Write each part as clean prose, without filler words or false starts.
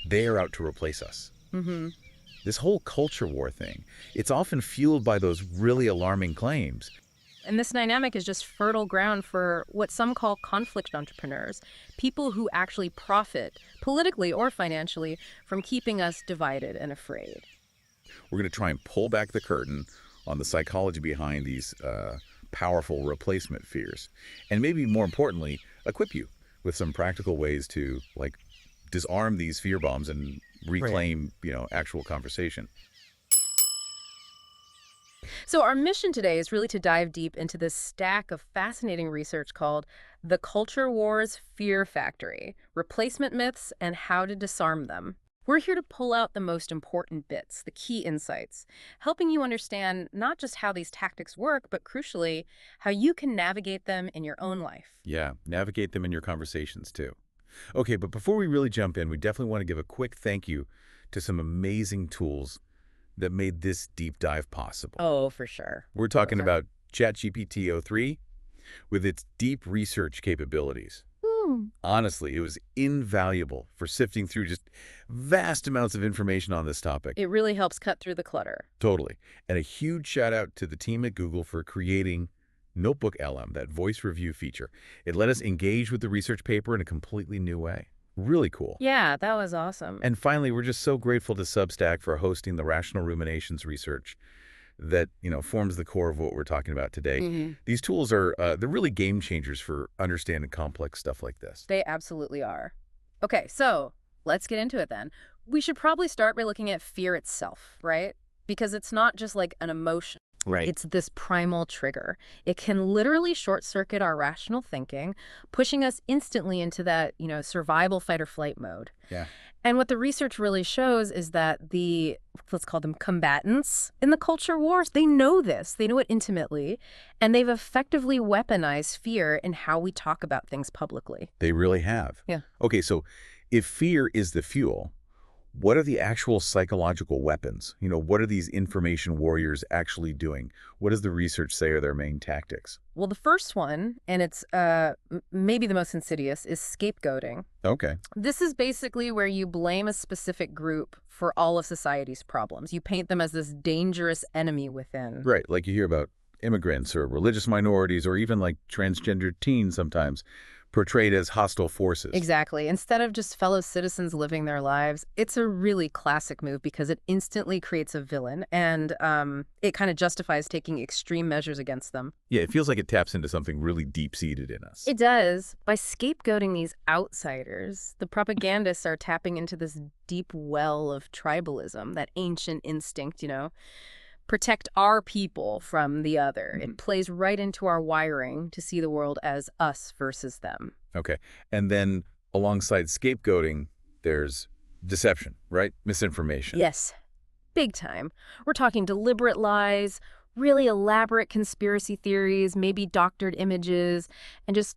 they are out to replace us. Mm-hmm. This whole culture war thing, it's often fueled by those really alarming claims. And this dynamic is just fertile ground for what some call conflict entrepreneurs, people who actually profit, politically or financially, from keeping us divided and afraid. We're going to try and pull back the curtain on the psychology behind these powerful replacement fears. And maybe more importantly, equip you with some practical ways to, like, disarm these fear bombs and reclaim, actual conversation. So our mission today is really to dive deep into this stack of fascinating research called The Culture War's Fear Factory, Replacement Myths and How to Disarm Them. We're here to pull out the most important bits, the key insights, helping you understand not just how these tactics work, but crucially, how you can navigate them in your own life. Yeah, navigate them in your conversations too. Okay, but before we really jump in, we definitely want to give a quick thank you to some amazing tools that made this deep dive possible. Oh, for sure. We're talking about ChatGPT 03 with its deep research capabilities. Honestly, it was invaluable for sifting through just vast amounts of information on this topic. It really helps cut through the clutter. Totally. And a huge shout out to the team at Google for creating Notebook LM, that voice review feature. It let us engage with the research paper in a completely new way. Really cool. Yeah, that was awesome. And finally, we're just so grateful to Substack for hosting the Rational Ruminations research that, forms the core of what we're talking about today. Mm-hmm. These tools are, they're really game changers for understanding complex stuff like this. They absolutely are. Okay, so let's get into it then. We should probably start by looking at fear itself, right? Because it's not just like an emotion. Right. It's this primal trigger. It can literally short-circuit our rational thinking, pushing us instantly into that, survival, fight, or flight mode. Yeah. And what the research really shows is that let's call them combatants in the culture wars, they know this. They know it intimately, and they've effectively weaponized fear in how we talk about things publicly. They really have. Yeah. Okay, so if fear is the fuel, what are the actual psychological weapons? What are these information warriors actually doing? What does the research say are their main tactics? Well, the first one, and it's maybe the most insidious, is scapegoating. Okay. This is basically where you blame a specific group for all of society's problems. You paint them as this dangerous enemy within. Right, like you hear about immigrants or religious minorities or even like transgender teens sometimes portrayed as hostile forces. Exactly. Instead of just fellow citizens living their lives, it's a really classic move because it instantly creates a villain and it kind of justifies taking extreme measures against them. Yeah, it feels like it taps into something really deep-seated in us. It does. By scapegoating these outsiders, the propagandists are tapping into this deep well of tribalism, that ancient instinct, protect our people from the other. It plays right into our wiring to see the world as us versus them. Okay. And then alongside scapegoating, there's deception, right? Misinformation. Yes. Big time. We're talking deliberate lies, really elaborate conspiracy theories, maybe doctored images, and just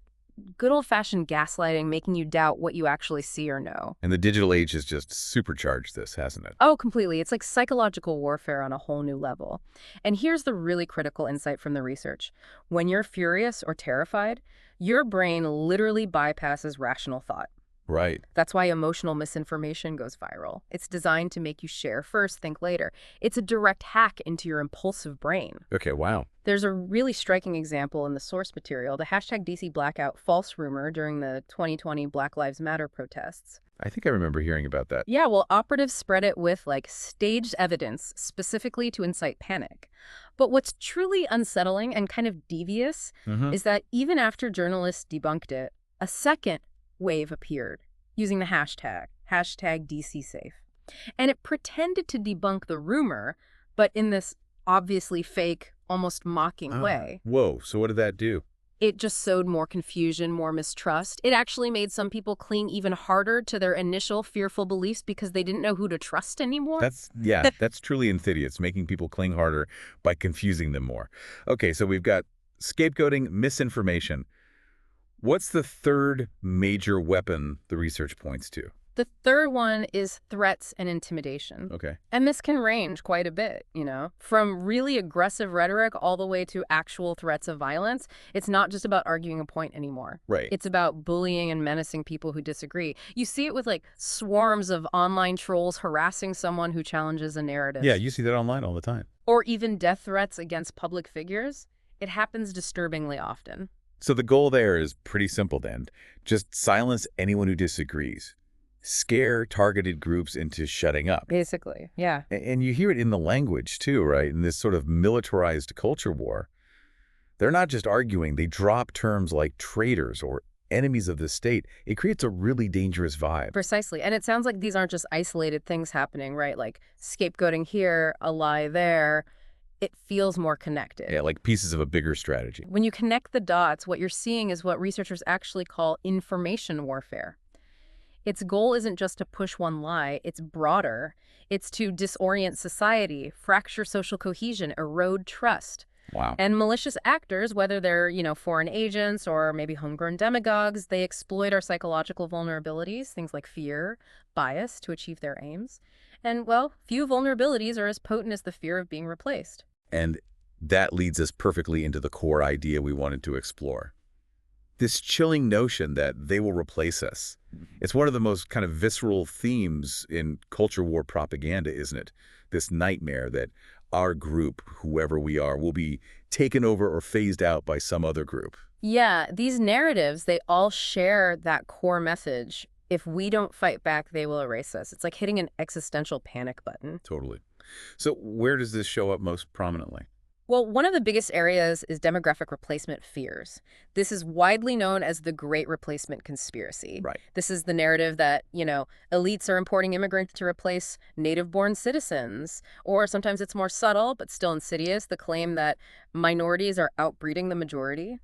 good old-fashioned gaslighting, making you doubt what you actually see or know. And the digital age has just supercharged this, hasn't it? Oh, completely. It's like psychological warfare on a whole new level. And here's the really critical insight from the research. When you're furious or terrified, your brain literally bypasses rational thought. Right. That's why emotional misinformation goes viral. It's designed to make you share first, think later. It's a direct hack into your impulsive brain. Okay, wow. There's a really striking example in the source material, the hashtag DC Blackout false rumor during the 2020 Black Lives Matter protests. I think I remember hearing about that. Yeah, well, operatives spread it with, staged evidence specifically to incite panic. But what's truly unsettling and kind of devious is that even after journalists debunked it, a second wave appeared using the hashtag DCSafe. And it pretended to debunk the rumor, but in this obviously fake, almost mocking way. Whoa, so what did that do? It just sowed more confusion, more mistrust. It actually made some people cling even harder to their initial fearful beliefs because they didn't know who to trust anymore. That's truly insidious, making people cling harder by confusing them more. Okay, so we've got scapegoating, misinformation. What's the third major weapon the research points to? The third one is threats and intimidation. Okay. And this can range quite a bit, from really aggressive rhetoric all the way to actual threats of violence. It's not just about arguing a point anymore. Right. It's about bullying and menacing people who disagree. You see it with swarms of online trolls harassing someone who challenges a narrative. Yeah, you see that online all the time. Or even death threats against public figures. It happens disturbingly often. So the goal there is pretty simple then. Just silence anyone who disagrees. Scare targeted groups into shutting up. Basically, yeah. And you hear it in the language too, right? In this sort of militarized culture war. They're not just arguing, they drop terms like traitors or enemies of the state. It creates a really dangerous vibe. Precisely. And it sounds like these aren't just isolated things happening, right? Like scapegoating here, a lie there. It feels more connected. Yeah, like pieces of a bigger strategy. When you connect the dots, what you're seeing is what researchers actually call information warfare. Its goal isn't just to push one lie, it's broader. It's to disorient society, fracture social cohesion, erode trust. Wow. And malicious actors, whether they're, foreign agents or maybe homegrown demagogues, they exploit our psychological vulnerabilities, things like fear, bias, to achieve their aims. And, well, few vulnerabilities are as potent as the fear of being replaced. And that leads us perfectly into the core idea we wanted to explore. This chilling notion that they will replace us. It's one of the most kind of visceral themes in culture war propaganda, isn't it? This nightmare that our group, whoever we are, will be taken over or phased out by some other group. Yeah, these narratives, they all share that core message. If we don't fight back, they will erase us. It's like hitting an existential panic button. Totally. So where does this show up most prominently? Well, one of the biggest areas is demographic replacement fears. This is widely known as the Great Replacement Conspiracy. Right. This is the narrative that, elites are importing immigrants to replace native-born citizens. Or sometimes it's more subtle, but still insidious, the claim that minorities are outbreeding the majority.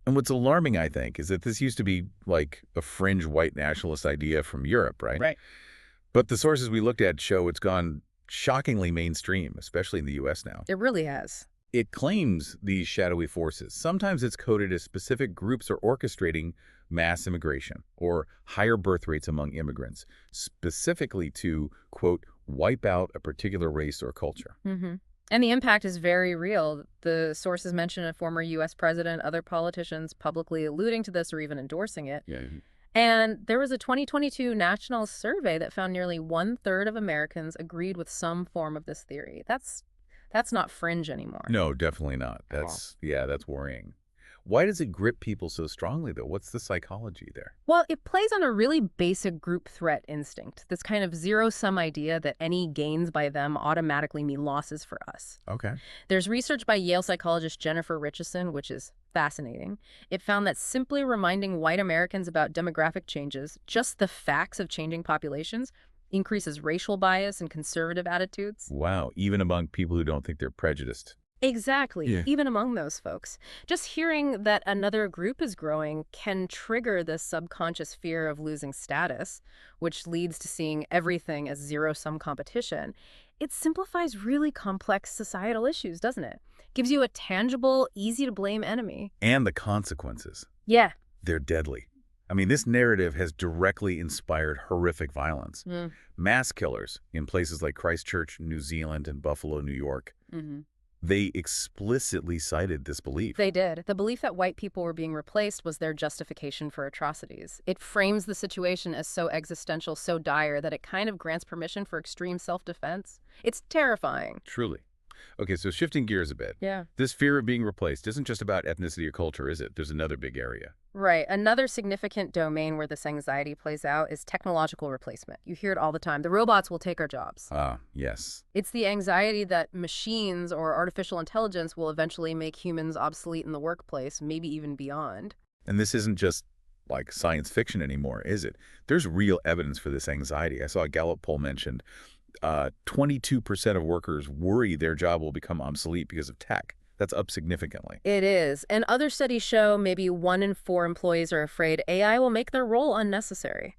And what's alarming, I think, is that this used to be like a fringe white nationalist idea from Europe, right? Right. But the sources we looked at show it's gone shockingly mainstream, especially in the U.S. now. It really has. It claims these shadowy forces. Sometimes it's coded as specific groups are orchestrating mass immigration or higher birth rates among immigrants, specifically to, quote, wipe out a particular race or culture. Mm-hmm. And the impact is very real. The sources mention a former U.S. president, other politicians publicly alluding to this or even endorsing it. Yeah. And there was a 2022 national survey that found nearly 1/3 of Americans agreed with some form of this theory. That's not fringe anymore. No, definitely not. That's worrying. Why does it grip people so strongly, though? What's the psychology there? Well, it plays on a really basic group threat instinct, this kind of zero-sum idea that any gains by them automatically mean losses for us. Okay. There's research by Yale psychologist Jennifer Richardson, which is fascinating. It found that simply reminding white Americans about demographic changes, just the facts of changing populations, increases racial bias and conservative attitudes. Wow, even among people who don't think they're prejudiced. Exactly, Yeah. even among those folks. Just hearing that another group is growing can trigger this subconscious fear of losing status, which leads to seeing everything as zero-sum competition. It simplifies really complex societal issues, doesn't it? Gives you a tangible, easy-to-blame enemy. And the consequences. Yeah. They're deadly. I mean, this narrative has directly inspired horrific violence. Mass killers in places like Christchurch, New Zealand, and Buffalo, New York. Mm-hmm. They explicitly cited this belief. They did. The belief that white people were being replaced was their justification for atrocities. It frames the situation as so existential, so dire, that it kind of grants permission for extreme self-defense. It's terrifying. Truly. Okay, so shifting gears a bit. Yeah. This fear of being replaced isn't just about ethnicity or culture, is it? There's another big area. Right. Another significant domain where this anxiety plays out is technological replacement. You hear it all the time. The robots will take our jobs. Ah, yes. It's the anxiety that machines or artificial intelligence will eventually make humans obsolete in the workplace, maybe even beyond. And this isn't just like science fiction anymore, is it? There's real evidence for this anxiety. I saw a Gallup poll mentioned 22% of workers worry their job will become obsolete because of tech. That's up significantly. It is. And other studies show maybe 1 in 4 employees are afraid AI will make their role unnecessary.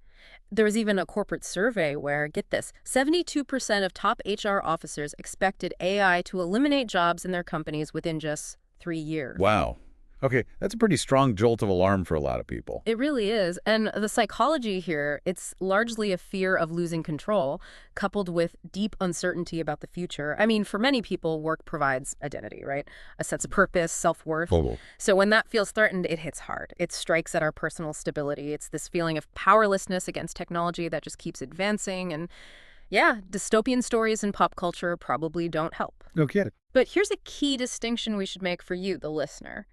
There was even a corporate survey where, get this, 72% of top HR officers expected AI to eliminate jobs in their companies within just 3 years. Wow. Okay, that's a pretty strong jolt of alarm for a lot of people. It really is. And the psychology here, it's largely a fear of losing control, coupled with deep uncertainty about the future. I mean, for many people, work provides identity, right? A sense of purpose, self-worth. Total. So when that feels threatened, it hits hard. It strikes at our personal stability. It's this feeling of powerlessness against technology that just keeps advancing. And yeah, dystopian stories in pop culture probably don't help. No kidding. But here's a key distinction we should make for you, the listener.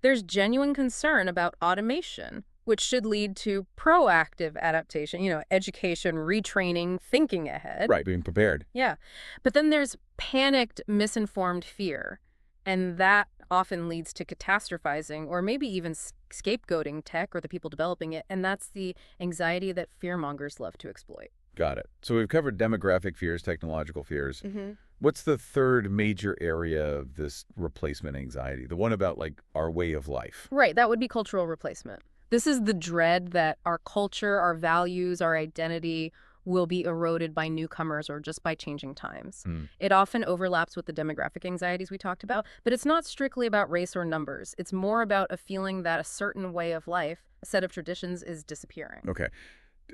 There's genuine concern about automation, which should lead to proactive adaptation, education, retraining, thinking ahead. Right, being prepared. Yeah. But then there's panicked, misinformed fear. And that often leads to catastrophizing or maybe even scapegoating tech or the people developing it. And that's the anxiety that fearmongers love to exploit. Got it. So we've covered demographic fears, technological fears. Mm-hmm. What's the third major area of this replacement anxiety? The one about, like, our way of life. Right, that would be cultural replacement. This is the dread that our culture, our values, our identity will be eroded by newcomers or just by changing times. It often overlaps with the demographic anxieties we talked about, but it's not strictly about race or numbers. It's more about a feeling that a certain way of life, a set of traditions, is disappearing. Okay.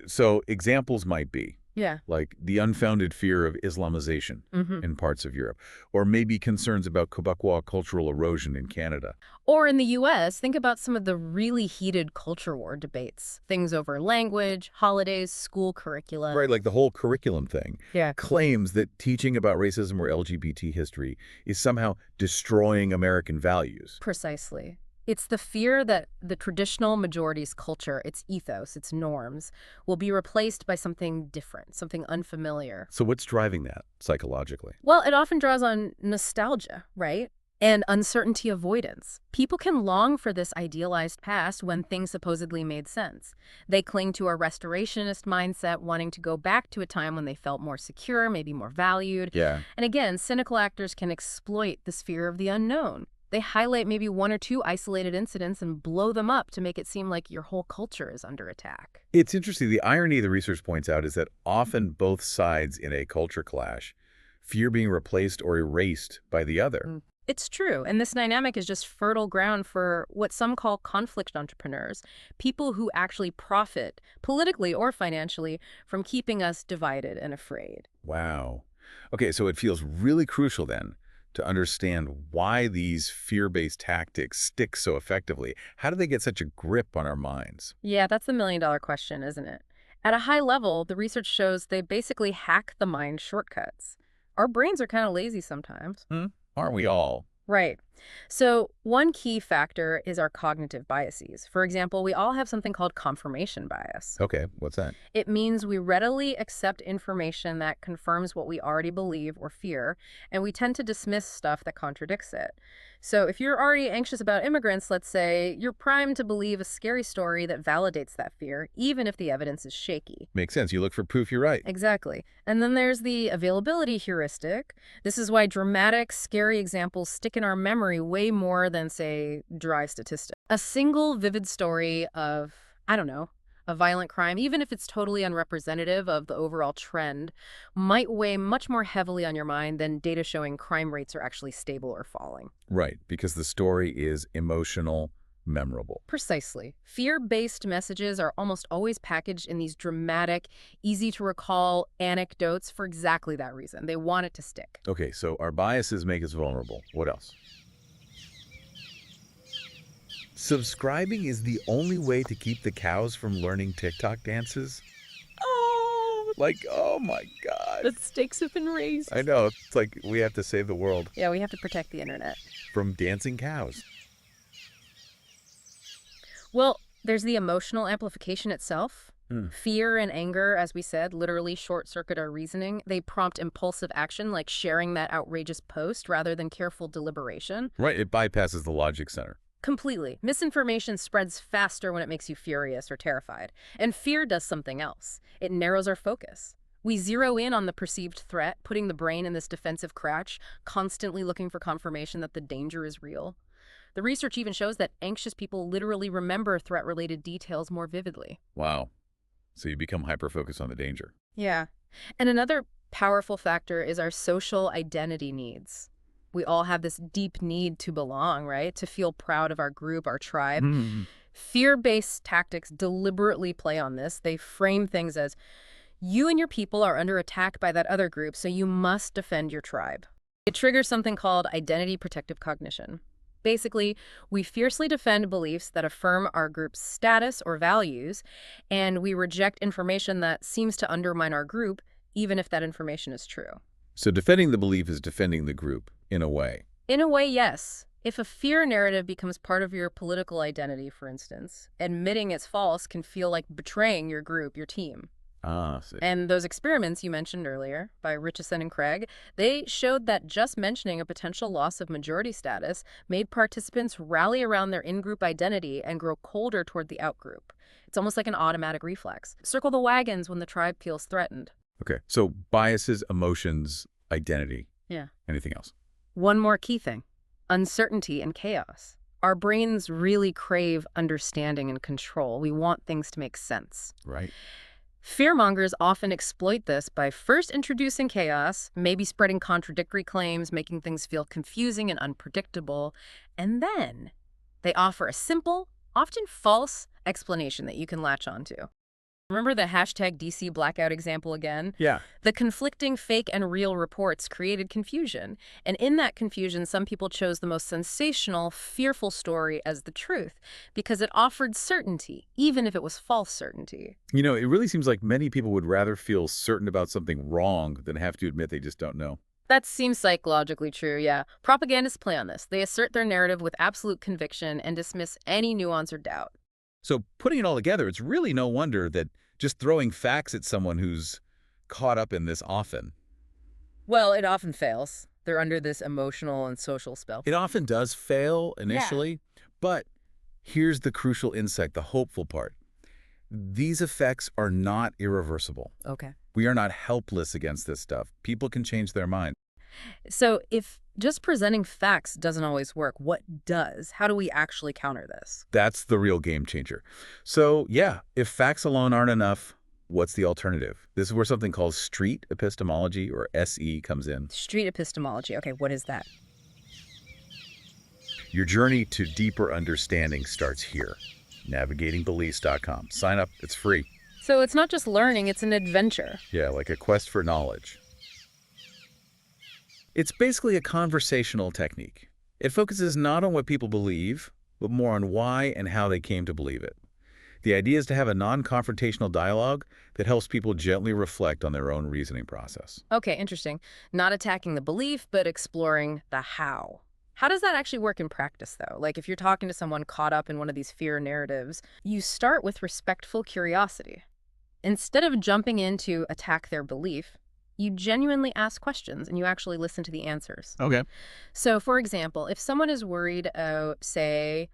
So examples might be, Yeah. like the unfounded fear of Islamization in parts of Europe, or maybe concerns about Quebecois cultural erosion in Canada. Or in the U.S., think about some of the really heated culture war debates. Things over language, holidays, school curricula. Right, like the whole curriculum thing Yeah. claims that teaching about racism or LGBT history is somehow destroying American values. Precisely. It's the fear that the traditional majority's culture, its ethos, its norms, will be replaced by something different, something unfamiliar. So what's driving that psychologically? Well, it often draws on nostalgia, right? And uncertainty avoidance. People can long for this idealized past when things supposedly made sense. They cling to a restorationist mindset, wanting to go back to a time when they felt more secure, maybe more valued. Yeah. And again, cynical actors can exploit this fear of the unknown. They highlight maybe one or two isolated incidents and blow them up to make it seem like your whole culture is under attack. It's interesting. The irony the research points out is that often both sides in a culture clash fear being replaced or erased by the other. It's true, and this dynamic is just fertile ground for what some call conflict entrepreneurs, people who actually profit, politically or financially, from keeping us divided and afraid. Wow. Okay, so it feels really crucial then to understand why these fear-based tactics stick so effectively. How do they get such a grip on our minds? Yeah, that's the million-dollar question, isn't it? At a high level, the research shows they basically hack the mind shortcuts. Our brains are kind of lazy sometimes. Aren't we all? Right. So one key factor is our cognitive biases. For example, we all have something called confirmation bias. Okay, what's that? It means we readily accept information that confirms what we already believe or fear, and we tend to dismiss stuff that contradicts it. So if you're already anxious about immigrants, let's say, you're primed to believe a scary story that validates that fear, even if the evidence is shaky. Makes sense. You look for proof you're right. Exactly. And then there's the availability heuristic. This is why dramatic, scary examples stick in our memory way more than, say, dry statistics. A single vivid story of, I don't know, a violent crime, even if it's totally unrepresentative of the overall trend, might weigh much more heavily on your mind than data showing crime rates are actually stable or falling. Right, because the story is emotional, memorable. Precisely. Fear-based messages are almost always packaged in these dramatic, easy-to-recall anecdotes for exactly that reason. They want it to stick. Okay, so our biases make us vulnerable. What else? Subscribing is the only way to keep the cows from learning TikTok dances? Oh, oh my God. The stakes have been raised. I know. It's like we have to save the world Yeah, we have to protect the internet. from dancing cows. Well, there's the emotional amplification itself. Fear and anger, as we said, literally short-circuit our reasoning. They prompt impulsive action, like sharing that outrageous post rather than careful deliberation. Right, it bypasses the logic center. Completely. Misinformation spreads faster when it makes you furious or terrified. And fear does something else. It narrows our focus. We zero in on the perceived threat, putting the brain in this defensive crouch, constantly looking for confirmation that the danger is real. The research even shows that anxious people literally remember threat-related details more vividly. Wow. So you become hyper-focused on the danger. Yeah. And another powerful factor is our social identity needs. We all have this deep need to belong, right? To feel proud of our group, our tribe. Hmm. Fear-based tactics deliberately play on this. They frame things as, you and your people are under attack by that other group, so you must defend your tribe. It triggers something called identity protective cognition. Basically, we fiercely defend beliefs that affirm our group's status or values, and we reject information that seems to undermine our group, even if that information is true. So defending the belief is defending the group, in a way. In a way, yes. If a fear narrative becomes part of your political identity, for instance, admitting it's false can feel like betraying your group, your team. Ah, see. And those experiments you mentioned earlier by Richardson and Craig, they showed that just mentioning a potential loss of majority status made participants rally around their in-group identity and grow colder toward the out-group. It's almost like an automatic reflex. Circle the wagons when the tribe feels threatened. Okay, so biases, emotions, identity. Yeah. Anything else? One more key thing, uncertainty and chaos. Our brains really crave understanding and control. We want things to make sense. Right. Fearmongers often exploit this by first introducing chaos, maybe spreading contradictory claims, making things feel confusing and unpredictable, and then they offer a simple, often false, explanation that you can latch onto. Remember the hashtag DC blackout example again? Yeah. The conflicting fake and real reports created confusion. And in that confusion, some people chose the most sensational, fearful story as the truth because it offered certainty, even if it was false certainty. You know, it really seems like many people would rather feel certain about something wrong than have to admit they just don't know. That seems psychologically true, yeah. Propagandists play on this. They assert their narrative with absolute conviction and dismiss any nuance or doubt. So putting it all together, it's really no wonder that just throwing facts at someone who's caught up in this often. Well, it often fails. They're under this emotional and social spell. It often does fail initially, but here's the crucial insight, the hopeful part. These effects are not irreversible. Okay. We are not helpless against this stuff. People can change their mind. So if just presenting facts doesn't always work, what does? How do we actually counter this? That's the real game changer. So yeah, if facts alone aren't enough, what's the alternative? This is where something called Street Epistemology, or SE, comes in. Street Epistemology. Okay, what is that? Your journey to deeper understanding starts here. NavigatingBeliefs.com. Sign up. It's free. So it's not just learning, it's an adventure. Yeah, like a quest for knowledge. It's basically a conversational technique. It focuses not on what people believe, but more on why and how they came to believe it. The idea is to have a non-confrontational dialogue that helps people gently reflect on their own reasoning process. Okay, interesting. Not attacking the belief, but exploring the how. How does that actually work in practice, though? Like, if you're talking to someone caught up in one of these fear narratives, you start with respectful curiosity. Instead of jumping in to attack their belief, you genuinely ask questions and you actually listen to the answers. Okay. So, for example, if someone is worried about, say,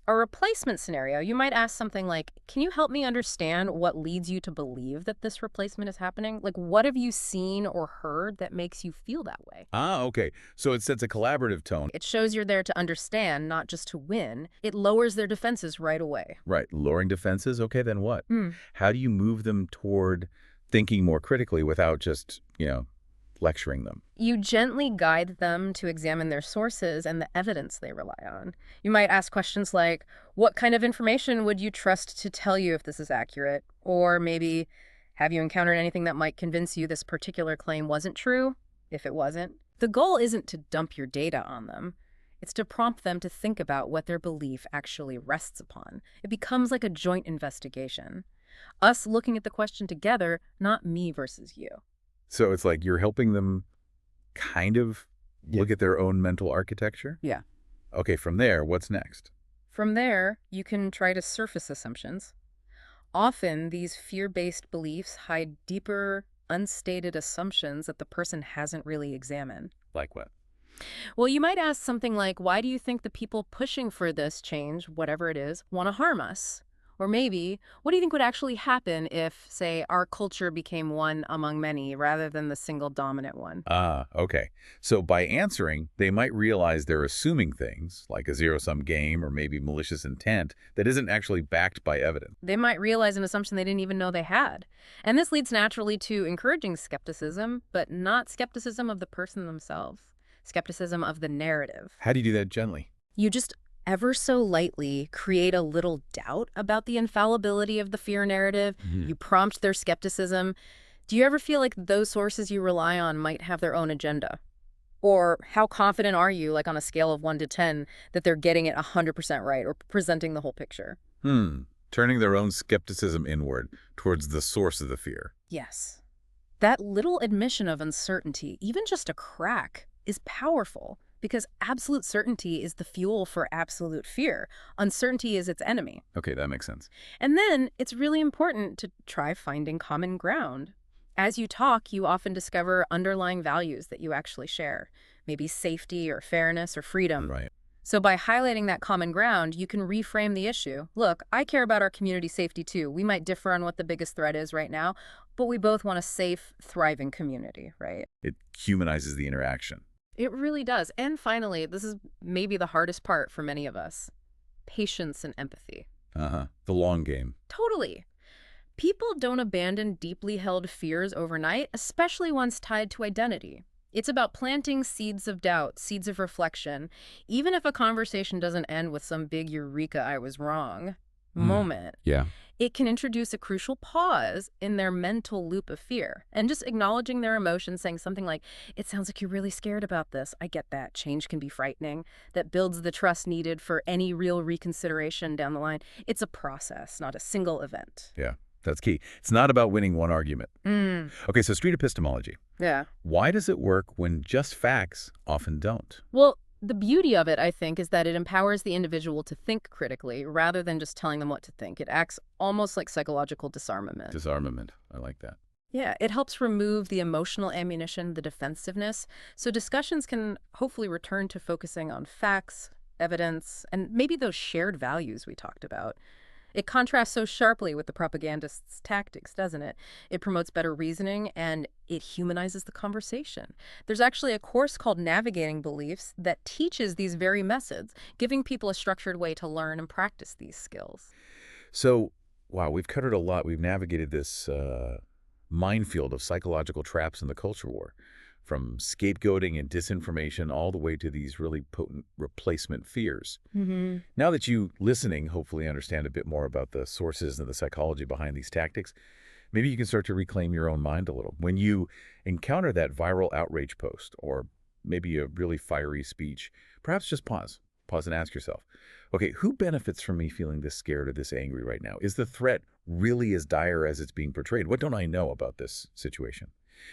a replacement scenario, you might ask something like, can you help me understand what leads you to believe that this replacement is happening? Like, what have you seen or heard that makes you feel that way? Ah, okay. So it sets a collaborative tone. It shows you're there to understand, not just to win. It lowers their defenses right away. Right. Lowering defenses. Okay, then what? How do you move them toward thinking more critically without just, lecturing them? You gently guide them to examine their sources and the evidence they rely on. You might ask questions like, what kind of information would you trust to tell you if this is accurate? Or maybe, have you encountered anything that might convince you this particular claim wasn't true, if it wasn't? The goal isn't to dump your data on them. It's to prompt them to think about what their belief actually rests upon. It becomes like a joint investigation. Us looking at the question together, not me versus you. So it's like you're helping them kind of look at their own mental architecture? Yeah. Okay, from there, what's next? From there, you can try to surface assumptions. Often, these fear-based beliefs hide deeper, unstated assumptions that the person hasn't really examined. Like what? Well, you might ask something like, why do you think the people pushing for this change, whatever it is, want to harm us? Or maybe, what do you think would actually happen if, say, our culture became one among many rather than the single dominant one? Ah, okay. So by answering, they might realize they're assuming things, like a zero-sum game or maybe malicious intent, that isn't actually backed by evidence. They might realize an assumption they didn't even know they had. And this leads naturally to encouraging skepticism, but not skepticism of the person themselves. skepticism of the narrative. How do you do that gently? You just ever so lightly create a little doubt about the infallibility of the fear narrative. You prompt their skepticism. Do you ever feel like those sources you rely on might have their own agenda? Or how confident are you, like on a scale of 1 to 10, that they're getting it 100% right or presenting the whole picture? Turning their own skepticism inward towards the source of the fear. Yes. That little admission of uncertainty, even just a crack, is powerful because absolute certainty is the fuel for absolute fear. Uncertainty is its enemy. Okay, that makes sense. And then it's really important to try finding common ground. As you talk, you often discover underlying values that you actually share, maybe safety or fairness or freedom. Right. So by highlighting that common ground, you can reframe the issue. Look, I care about our community safety too. We might differ on what the biggest threat is right now, but we both want a safe, thriving community, right? It humanizes the interaction. It really does. And finally, this is maybe the hardest part for many of us. Patience and empathy. The long game. Totally. People don't abandon deeply held fears overnight, especially ones tied to identity. It's about planting seeds of doubt, seeds of reflection, even if a conversation doesn't end with some big eureka, I was wrong moment. Yeah. It can introduce a crucial pause in their mental loop of fear. And just acknowledging their emotions, saying something like, it sounds like you're really scared about this. I get that. Change can be frightening. That builds the trust needed for any real reconsideration down the line. It's a process, not a single event. Yeah. That's key. It's not about winning one argument. Okay, so street epistemology. Yeah. Why does it work when just facts often don't? Well, the beauty of it, I think, is that it empowers the individual to think critically rather than just telling them what to think. It acts almost like psychological disarmament. Disarmament. I like that. Yeah, it helps remove the emotional ammunition, the defensiveness, so discussions can hopefully return to focusing on facts, evidence, and maybe those shared values we talked about. It contrasts so sharply with the propagandist's tactics, doesn't it? It promotes better reasoning, and it humanizes the conversation. There's actually a course called Navigating Beliefs that teaches these very methods, giving people a structured way to learn and practice these skills. So, wow, we've covered a lot. We've navigated this minefield of psychological traps in the culture war, from scapegoating and disinformation all the way to these really potent replacement fears. Now that you, listening, hopefully understand a bit more about the sources and the psychology behind these tactics, maybe you can start to reclaim your own mind a little. When you encounter that viral outrage post or maybe a really fiery speech, perhaps just pause. Pause and ask yourself, okay, who benefits from me feeling this scared or this angry right now? Is the threat really as dire as it's being portrayed? What don't I know about this situation?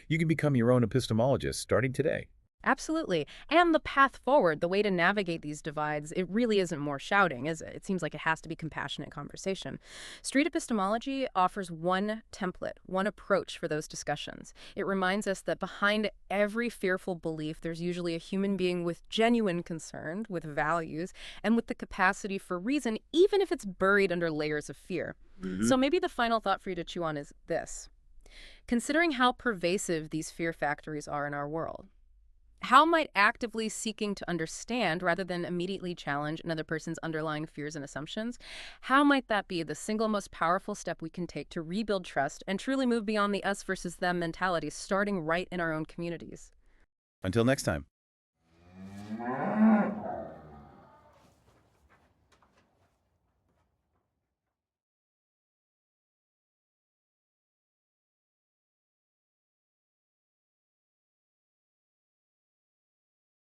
You can become your own epistemologist starting today. Absolutely. And the path forward, the way to navigate these divides, it really isn't more shouting, is it? It seems like it has to be compassionate conversation. Street epistemology offers one template, one approach for those discussions. It reminds us that behind every fearful belief, there's usually a human being with genuine concern, with values, and with the capacity for reason, even if it's buried under layers of fear. So maybe the final thought for you to chew on is this. Considering how pervasive these fear factories are in our world, how might actively seeking to understand rather than immediately challenge another person's underlying fears and assumptions, how might that be the single most powerful step we can take to rebuild trust and truly move beyond the us versus them mentality, starting right in our own communities? Until next time.